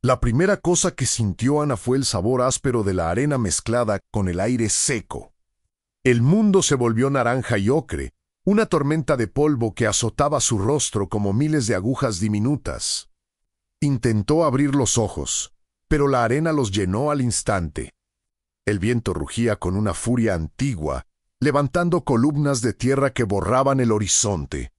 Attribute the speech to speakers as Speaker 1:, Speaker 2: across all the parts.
Speaker 1: La primera cosa que sintió Ana fue el sabor áspero de la arena mezclada con el aire seco. El mundo se volvió naranja y ocre, una tormenta de polvo que azotaba su rostro como miles de agujas diminutas. Intentó abrir los ojos, pero la arena los llenó al instante. El viento rugía con una furia antigua, levantando columnas de tierra que borraban el horizonte.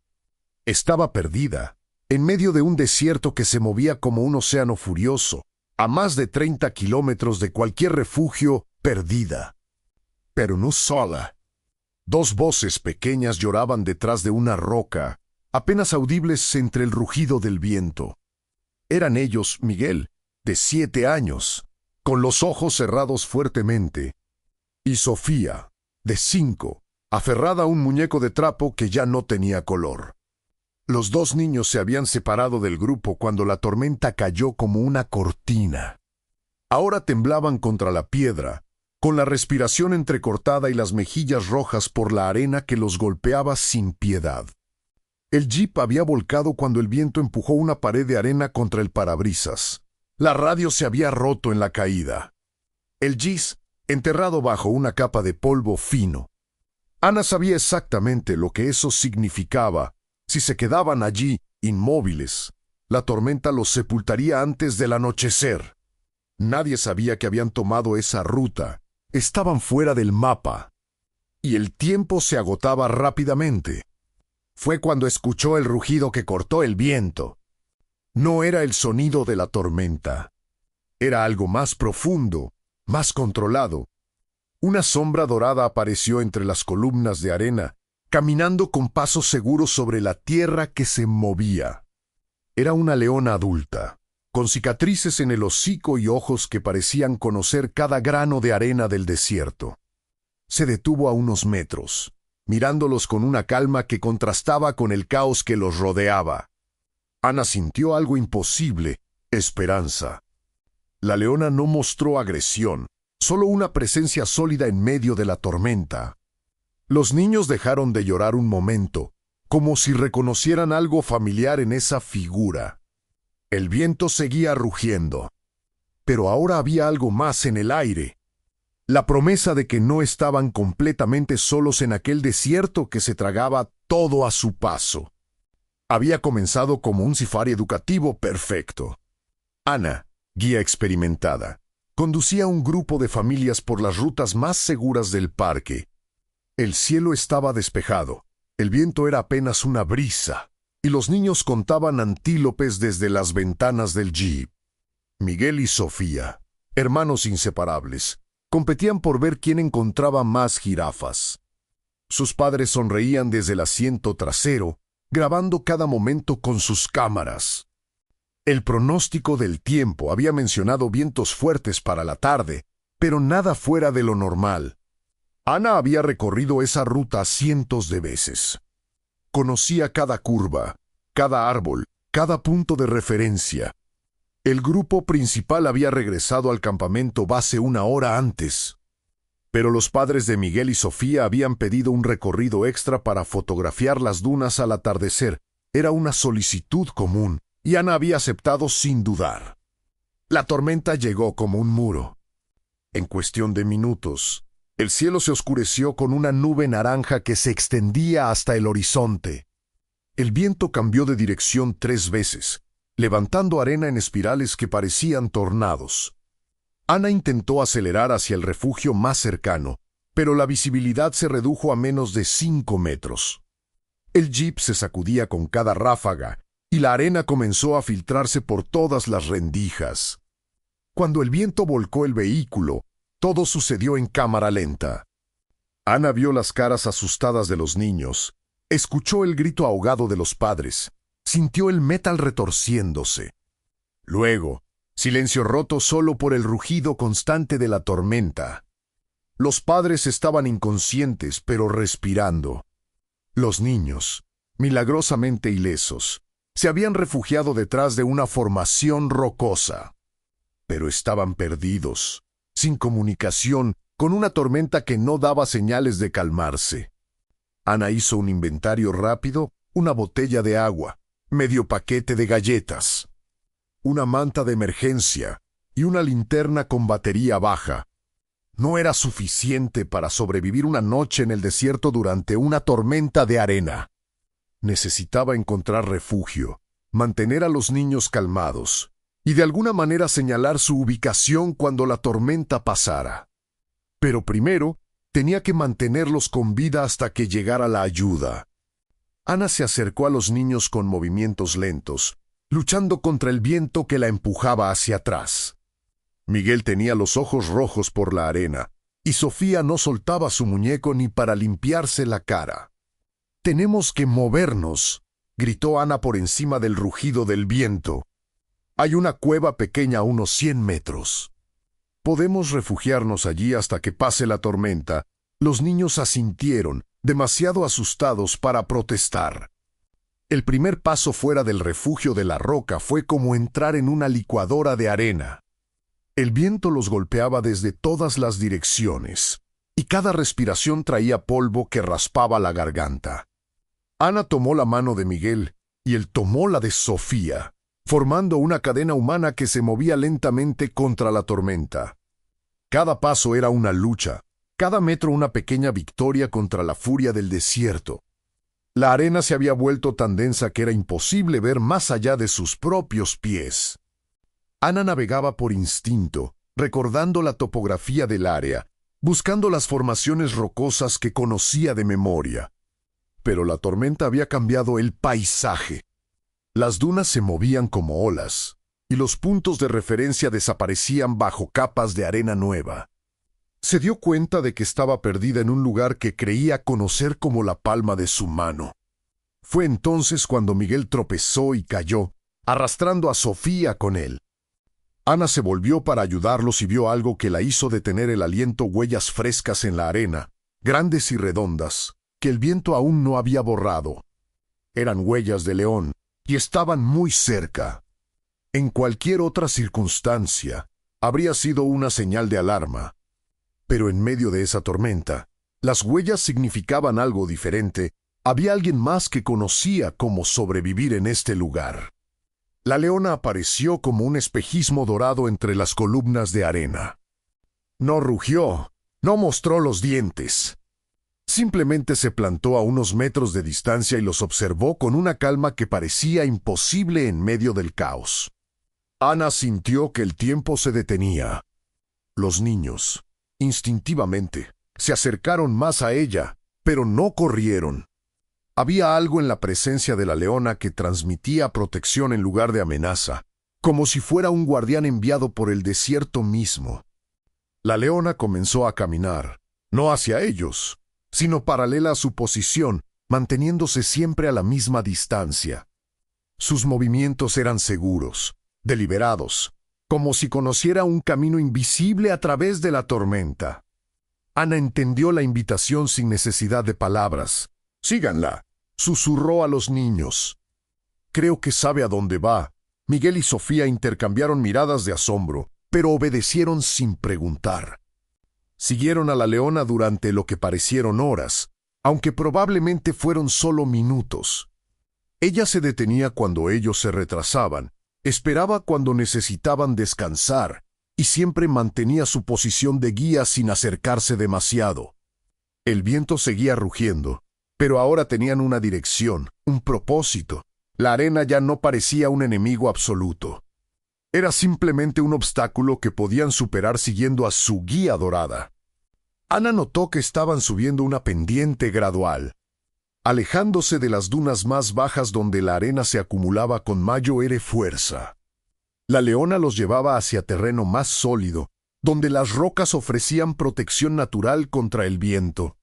Speaker 1: Estaba perdida, en medio de un desierto que se movía como un océano furioso, a más de 30 kilómetros de cualquier refugio, perdida. Pero no sola. Dos voces pequeñas lloraban detrás de una roca, apenas audibles entre el rugido del viento. Eran ellos Miguel, de 7 años, con los ojos cerrados fuertemente, y Sofía, de 5, aferrada a un muñeco de trapo que ya no tenía color. Los dos niños se habían separado del grupo cuando la tormenta cayó como una cortina. Ahora temblaban contra la piedra, con la respiración entrecortada y las mejillas rojas por la arena que los golpeaba sin piedad. El jeep había volcado cuando el viento empujó una pared de arena contra el parabrisas. La radio se había roto en la caída. El Gis, enterrado bajo una capa de polvo fino. Ana sabía exactamente lo que eso significaba. Si se quedaban allí, inmóviles, la tormenta los sepultaría antes del anochecer. Nadie sabía que habían tomado esa ruta. Estaban fuera del mapa. Y el tiempo se agotaba rápidamente. Fue cuando escuchó el rugido que cortó el viento. No era el sonido de la tormenta. Era algo más profundo, más controlado. Una sombra dorada apareció entre las columnas de arena, caminando con pasos seguros sobre la tierra que se movía. Era una leona adulta, con cicatrices en el hocico y ojos que parecían conocer cada grano de arena del desierto. Se detuvo a unos metros, mirándolos con una calma que contrastaba con el caos que los rodeaba. Ana sintió algo imposible, esperanza. La leona no mostró agresión, solo una presencia sólida en medio de la tormenta. Los niños dejaron de llorar un momento, como si reconocieran algo familiar en esa figura. El viento seguía rugiendo. Pero ahora había algo más en el aire. La promesa de que no estaban completamente solos en aquel desierto que se tragaba todo a su paso. Había comenzado como un safari educativo perfecto. Ana, guía experimentada, conducía a un grupo de familias por las rutas más seguras del parque. El cielo estaba despejado, el viento era apenas una brisa, y los niños contaban antílopes desde las ventanas del jeep. Miguel y Sofía, hermanos inseparables, competían por ver quién encontraba más jirafas. Sus padres sonreían desde el asiento trasero, grabando cada momento con sus cámaras. El pronóstico del tiempo había mencionado vientos fuertes para la tarde, pero nada fuera de lo normal. Ana había recorrido esa ruta cientos de veces. Conocía cada curva, cada árbol, cada punto de referencia. El grupo principal había regresado al campamento base 1 hora antes. Pero los padres de Miguel y Sofía habían pedido un recorrido extra para fotografiar las dunas al atardecer. Era una solicitud común, y Ana había aceptado sin dudar. La tormenta llegó como un muro. En cuestión de minutos, el cielo se oscureció con una nube naranja que se extendía hasta el horizonte. El viento cambió de dirección 3 veces, levantando arena en espirales que parecían tornados. Ana intentó acelerar hacia el refugio más cercano, pero la visibilidad se redujo a menos de 5 metros. El jeep se sacudía con cada ráfaga, y la arena comenzó a filtrarse por todas las rendijas. Cuando el viento volcó el vehículo, todo sucedió en cámara lenta. Ana vio las caras asustadas de los niños, escuchó el grito ahogado de los padres, sintió el metal retorciéndose. Luego, silencio roto solo por el rugido constante de la tormenta. Los padres estaban inconscientes, pero respirando. Los niños, milagrosamente ilesos, se habían refugiado detrás de una formación rocosa. Pero estaban perdidos, sin comunicación, con una tormenta que no daba señales de calmarse. Ana hizo un inventario rápido, una botella de agua, medio paquete de galletas. una manta de emergencia y una linterna con batería baja. No era suficiente para sobrevivir una noche en el desierto durante una tormenta de arena. Necesitaba encontrar refugio, mantener a los niños calmados y de alguna manera señalar su ubicación cuando la tormenta pasara. Pero primero, tenía que mantenerlos con vida hasta que llegara la ayuda. Ana se acercó a los niños con movimientos lentos, luchando contra el viento que la empujaba hacia atrás. Miguel tenía los ojos rojos por la arena, y Sofía no soltaba su muñeco ni para limpiarse la cara. «Tenemos que movernos», gritó Ana por encima del rugido del viento. «Hay una cueva pequeña a unos 100 metros. Podemos refugiarnos allí hasta que pase la tormenta». Los niños asintieron, demasiado asustados para protestar. El primer paso fuera del refugio de la roca fue como entrar en una licuadora de arena. El viento los golpeaba desde todas las direcciones, y cada respiración traía polvo que raspaba la garganta. Ana tomó la mano de Miguel, y él tomó la de Sofía, formando una cadena humana que se movía lentamente contra la tormenta. Cada paso era una lucha, cada metro una pequeña victoria contra la furia del desierto. La arena se había vuelto tan densa que era imposible ver más allá de sus propios pies. Ana navegaba por instinto, recordando la topografía del área, buscando las formaciones rocosas que conocía de memoria. Pero la tormenta había cambiado el paisaje. Las dunas se movían como olas, y los puntos de referencia desaparecían bajo capas de arena nueva. Se dio cuenta de que estaba perdida en un lugar que creía conocer como la palma de su mano. Fue entonces cuando Miguel tropezó y cayó, arrastrando a Sofía con él. Ana se volvió para ayudarlos y vio algo que la hizo detener el aliento: huellas frescas en la arena, grandes y redondas, que el viento aún no había borrado. Eran huellas de león, y estaban muy cerca. En cualquier otra circunstancia, habría sido una señal de alarma. Pero en medio de esa tormenta, las huellas significaban algo diferente. Había alguien más que conocía cómo sobrevivir en este lugar. La leona apareció como un espejismo dorado entre las columnas de arena. No rugió, no mostró los dientes. Simplemente se plantó a unos metros de distancia y los observó con una calma que parecía imposible en medio del caos. Ana sintió que el tiempo se detenía. Los niños, instintivamente, se acercaron más a ella, pero no corrieron. Había algo en la presencia de la leona que transmitía protección en lugar de amenaza, como si fuera un guardián enviado por el desierto mismo. La leona comenzó a caminar, no hacia ellos, sino paralela a su posición, manteniéndose siempre a la misma distancia. Sus movimientos eran seguros, deliberados, como si conociera un camino invisible a través de la tormenta. Ana entendió la invitación sin necesidad de palabras. «Síganla», susurró a los niños. «Creo que sabe a dónde va». Miguel y Sofía intercambiaron miradas de asombro, pero obedecieron sin preguntar. Siguieron a la leona durante lo que parecieron horas, aunque probablemente fueron solo minutos. Ella se detenía cuando ellos se retrasaban, esperaba cuando necesitaban descansar, y siempre mantenía su posición de guía sin acercarse demasiado. El viento seguía rugiendo, pero ahora tenían una dirección, un propósito. La arena ya no parecía un enemigo absoluto. Era simplemente un obstáculo que podían superar siguiendo a su guía dorada. Ana notó que estaban subiendo una pendiente gradual, alejándose de las dunas más bajas donde la arena se acumulaba con mayor fuerza. La leona los llevaba hacia terreno más sólido, donde las rocas ofrecían protección natural contra el viento.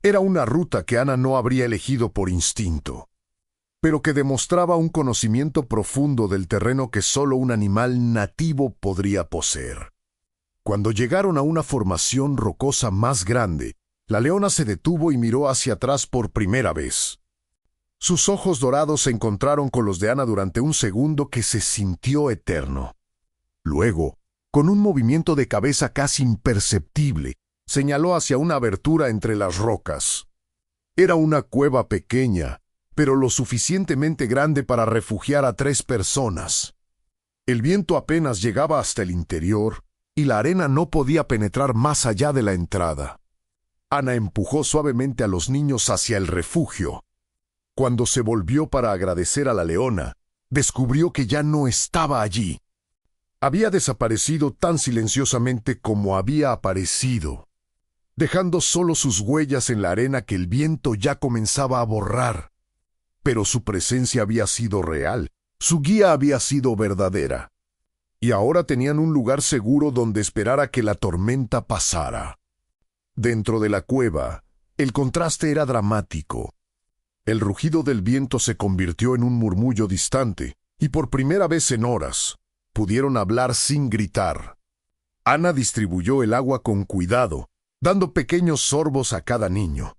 Speaker 1: Era una ruta que Ana no habría elegido por instinto, pero que demostraba un conocimiento profundo del terreno que solo un animal nativo podría poseer. Cuando llegaron a una formación rocosa más grande, la leona se detuvo y miró hacia atrás por primera vez. Sus ojos dorados se encontraron con los de Ana durante un segundo que se sintió eterno. Luego, con un movimiento de cabeza casi imperceptible, señaló hacia una abertura entre las rocas. Era una cueva pequeña, pero lo suficientemente grande para refugiar a 3 personas. El viento apenas llegaba hasta el interior y la arena no podía penetrar más allá de la entrada. Ana empujó suavemente a los niños hacia el refugio. Cuando se volvió para agradecer a la leona, descubrió que ya no estaba allí. Había desaparecido tan silenciosamente como había aparecido, dejando solo sus huellas en la arena que el viento ya comenzaba a borrar. Pero su presencia había sido real, su guía había sido verdadera. Y ahora tenían un lugar seguro donde esperar a que la tormenta pasara. Dentro de la cueva, el contraste era dramático. El rugido del viento se convirtió en un murmullo distante, y por primera vez en horas, pudieron hablar sin gritar. Ana distribuyó el agua con cuidado, dando pequeños sorbos a cada niño.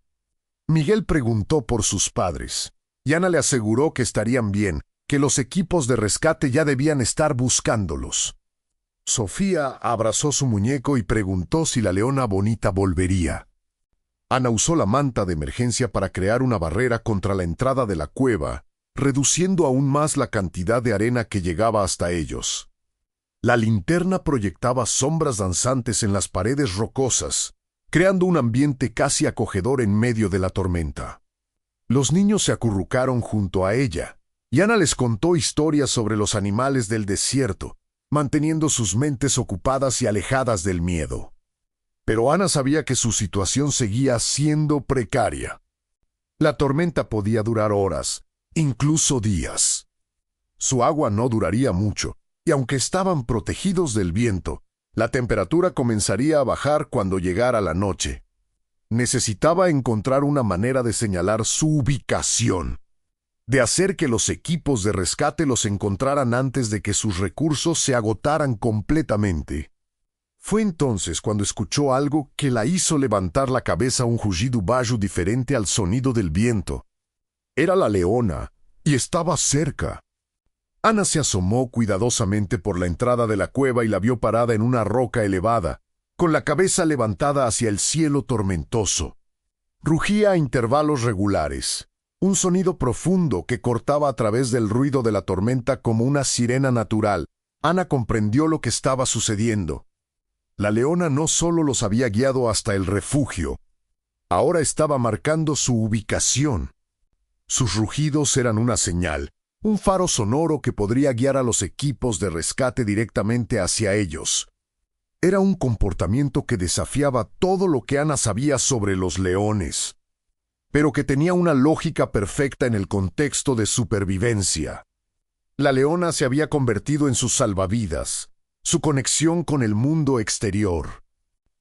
Speaker 1: Miguel preguntó por sus padres, y Ana le aseguró que estarían bien, que los equipos de rescate ya debían estar buscándolos. Sofía abrazó su muñeco y preguntó si la leona bonita volvería. Ana usó la manta de emergencia para crear una barrera contra la entrada de la cueva, reduciendo aún más la cantidad de arena que llegaba hasta ellos. La linterna proyectaba sombras danzantes en las paredes rocosas, creando un ambiente casi acogedor en medio de la tormenta. Los niños se acurrucaron junto a ella, y Ana les contó historias sobre los animales del desierto, manteniendo sus mentes ocupadas y alejadas del miedo. Pero Ana sabía que su situación seguía siendo precaria. La tormenta podía durar horas, incluso días. Su agua no duraría mucho, y aunque estaban protegidos del viento, la temperatura comenzaría a bajar cuando llegara la noche. Necesitaba encontrar una manera de señalar su ubicación, de hacer que los equipos de rescate los encontraran antes de que sus recursos se agotaran completamente. Fue entonces cuando escuchó algo que la hizo levantar la cabeza, un rugido bajo diferente al sonido del viento. Era la leona, y estaba cerca. Ana se asomó cuidadosamente por la entrada de la cueva y la vio parada en una roca elevada, con la cabeza levantada hacia el cielo tormentoso. Rugía a intervalos regulares, un sonido profundo que cortaba a través del ruido de la tormenta como una sirena natural. Ana comprendió lo que estaba sucediendo. La leona no solo los había guiado hasta el refugio, ahora estaba marcando su ubicación. Sus rugidos eran una señal, un faro sonoro que podría guiar a los equipos de rescate directamente hacia ellos. Era un comportamiento que desafiaba todo lo que Ana sabía sobre los leones, pero que tenía una lógica perfecta en el contexto de supervivencia. La leona se había convertido en sus salvavidas, su conexión con el mundo exterior.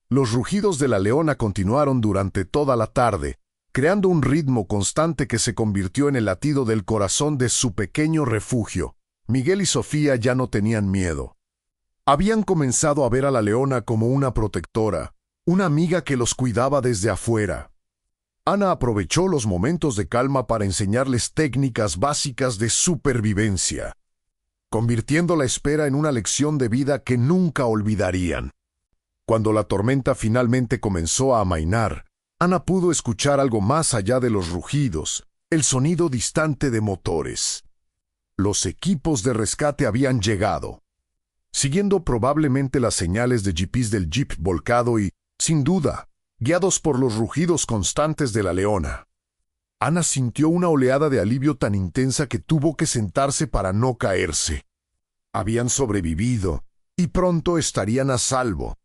Speaker 1: Los rugidos de la leona continuaron durante toda la tarde, creando un ritmo constante que se convirtió en el latido del corazón de su pequeño refugio. Miguel y Sofía ya no tenían miedo. Habían comenzado a ver a la leona como una protectora, una amiga que los cuidaba desde afuera. Ana aprovechó los momentos de calma para enseñarles técnicas básicas de supervivencia, convirtiendo la espera en una lección de vida que nunca olvidarían. Cuando la tormenta finalmente comenzó a amainar, Ana pudo escuchar algo más allá de los rugidos, el sonido distante de motores. Los equipos de rescate habían llegado, siguiendo probablemente las señales de GPS del jeep volcado y, sin duda, guiados por los rugidos constantes de la leona. Ana sintió una oleada de alivio tan intensa que tuvo que sentarse para no caerse. Habían sobrevivido, y pronto estarían a salvo.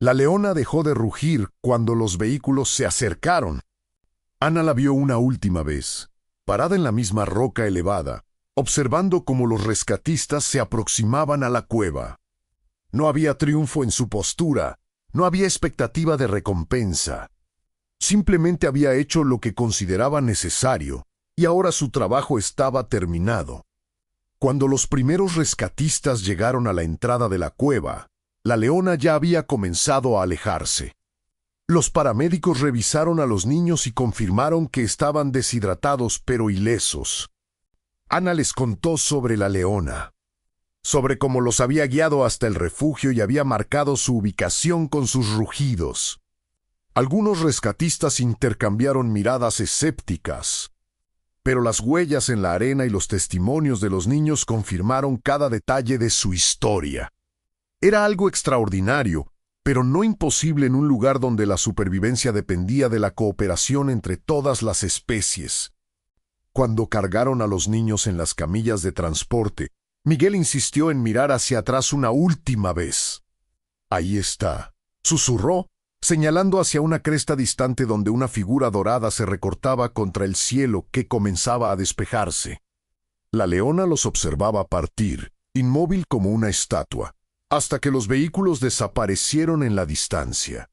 Speaker 1: La leona dejó de rugir cuando los vehículos se acercaron. Ana la vio una última vez, parada en la misma roca elevada, observando cómo los rescatistas se aproximaban a la cueva. No había triunfo en su postura, no había expectativa de recompensa. Simplemente había hecho lo que consideraba necesario, y ahora su trabajo estaba terminado. Cuando los primeros rescatistas llegaron a la entrada de la cueva, la leona ya había comenzado a alejarse. Los paramédicos revisaron a los niños y confirmaron que estaban deshidratados pero ilesos. Ana les contó sobre la leona, sobre cómo los había guiado hasta el refugio y había marcado su ubicación con sus rugidos. Algunos rescatistas intercambiaron miradas escépticas, pero las huellas en la arena y los testimonios de los niños confirmaron cada detalle de su historia. Era algo extraordinario, pero no imposible en un lugar donde la supervivencia dependía de la cooperación entre todas las especies. Cuando cargaron a los niños en las camillas de transporte, Miguel insistió en mirar hacia atrás una última vez. «Ahí está», susurró, señalando hacia una cresta distante donde una figura dorada se recortaba contra el cielo que comenzaba a despejarse. La leona los observaba partir, inmóvil como una estatua, hasta que los vehículos desaparecieron en la distancia.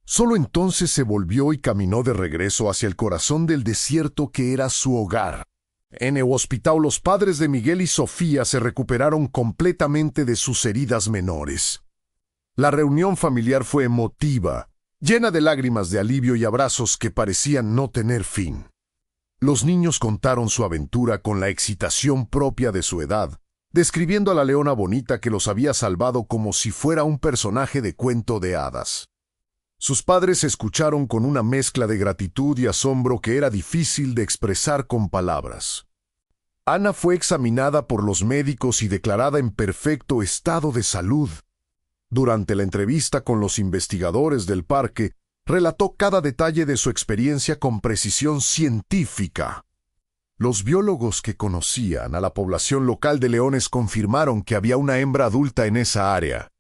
Speaker 1: Solo entonces se volvió y caminó de regreso hacia el corazón del desierto que era su hogar. En el hospital los padres de Miguel y Sofía se recuperaron completamente de sus heridas menores. La reunión familiar fue emotiva, llena de lágrimas de alivio y abrazos que parecían no tener fin. Los niños contaron su aventura con la excitación propia de su edad, describiendo a la leona bonita que los había salvado como si fuera un personaje de cuento de hadas. Sus padres escucharon con una mezcla de gratitud y asombro que era difícil de expresar con palabras. Ana fue examinada por los médicos y declarada en perfecto estado de salud. Durante la entrevista con los investigadores del parque, relató cada detalle de su experiencia con precisión científica. Los biólogos que conocían a la población local de leones confirmaron que había una hembra adulta en esa área,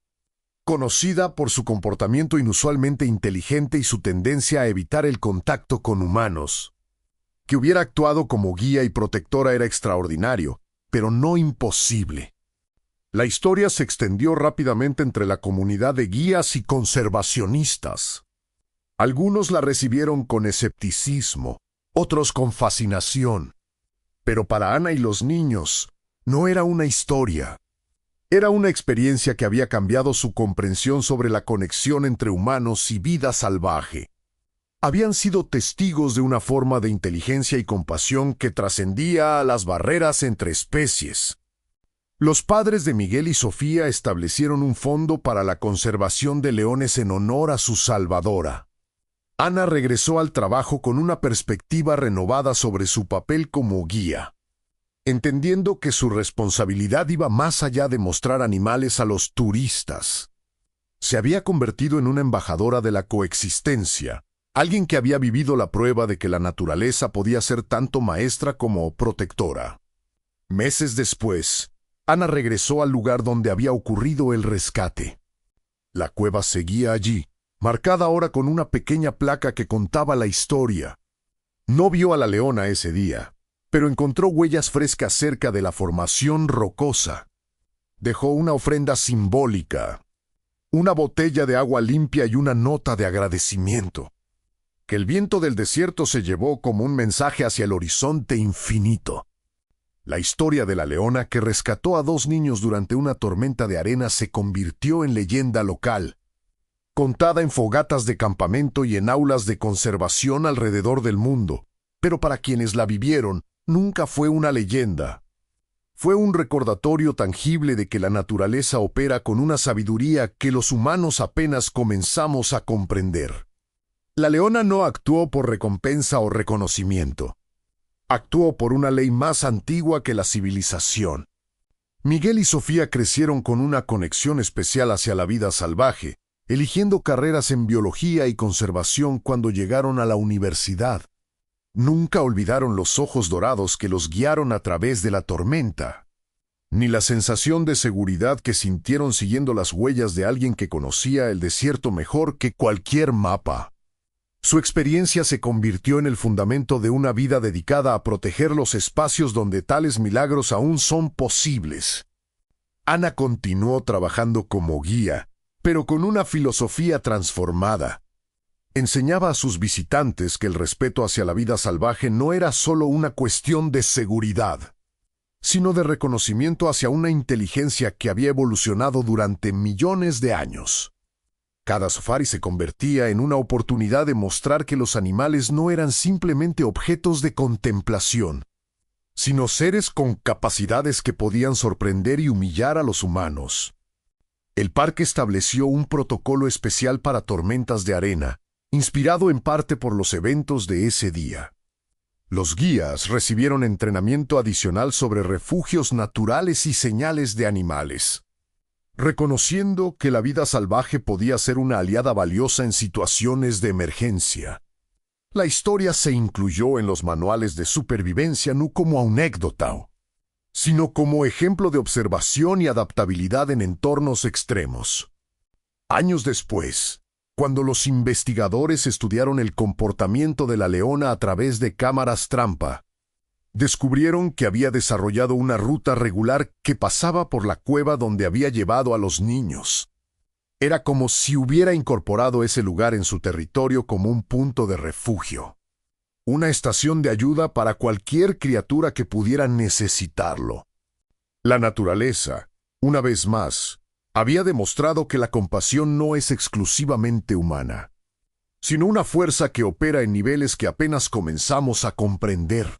Speaker 1: conocida por su comportamiento inusualmente inteligente y su tendencia a evitar el contacto con humanos. Que hubiera actuado como guía y protectora era extraordinario, pero no imposible. La historia se extendió rápidamente entre la comunidad de guías y conservacionistas. Algunos la recibieron con escepticismo, otros con fascinación. Pero para Ana y los niños, no era una historia. Era una experiencia que había cambiado su comprensión sobre la conexión entre humanos y vida salvaje. Habían sido testigos de una forma de inteligencia y compasión que trascendía a las barreras entre especies. Los padres de Miguel y Sofía establecieron un fondo para la conservación de leones en honor a su salvadora. Ana regresó al trabajo con una perspectiva renovada sobre su papel como guía, entendiendo que su responsabilidad iba más allá de mostrar animales a los turistas. Se había convertido en una embajadora de la coexistencia, alguien que había vivido la prueba de que la naturaleza podía ser tanto maestra como protectora. Meses después, Ana regresó al lugar donde había ocurrido el rescate. La cueva seguía allí, marcada ahora con una pequeña placa que contaba la historia. No vio a la leona ese día, pero encontró huellas frescas cerca de la formación rocosa. Dejó una ofrenda simbólica, una botella de agua limpia y una nota de agradecimiento, que el viento del desierto se llevó como un mensaje hacia el horizonte infinito. La historia de la leona que rescató a 2 niños durante una tormenta de arena se convirtió en leyenda local, contada en fogatas de campamento y en aulas de conservación alrededor del mundo, pero para quienes la vivieron, nunca fue una leyenda. Fue un recordatorio tangible de que la naturaleza opera con una sabiduría que los humanos apenas comenzamos a comprender. La leona no actuó por recompensa o reconocimiento. Actuó por una ley más antigua que la civilización. Miguel y Sofía crecieron con una conexión especial hacia la vida salvaje, eligiendo carreras en biología y conservación cuando llegaron a la universidad. Nunca olvidaron los ojos dorados que los guiaron a través de la tormenta, ni la sensación de seguridad que sintieron siguiendo las huellas de alguien que conocía el desierto mejor que cualquier mapa. Su experiencia se convirtió en el fundamento de una vida dedicada a proteger los espacios donde tales milagros aún son posibles. Ana continuó trabajando como guía, pero con una filosofía transformada. Enseñaba a sus visitantes que el respeto hacia la vida salvaje no era solo una cuestión de seguridad, sino de reconocimiento hacia una inteligencia que había evolucionado durante millones de años. Cada safari se convertía en una oportunidad de mostrar que los animales no eran simplemente objetos de contemplación, sino seres con capacidades que podían sorprender y humillar a los humanos. El parque estableció un protocolo especial para tormentas de arena, inspirado en parte por los eventos de ese día. Los guías recibieron entrenamiento adicional sobre refugios naturales y señales de animales, reconociendo que la vida salvaje podía ser una aliada valiosa en situaciones de emergencia. La historia se incluyó en los manuales de supervivencia no como anécdota, sino como ejemplo de observación y adaptabilidad en entornos extremos. Años después, cuando los investigadores estudiaron el comportamiento de la leona a través de cámaras trampa, descubrieron que había desarrollado una ruta regular que pasaba por la cueva donde había llevado a los niños. Era como si hubiera incorporado ese lugar en su territorio como un punto de refugio, una estación de ayuda para cualquier criatura que pudiera necesitarlo. La naturaleza, una vez más, había demostrado que la compasión no es exclusivamente humana, sino una fuerza que opera en niveles que apenas comenzamos a comprender.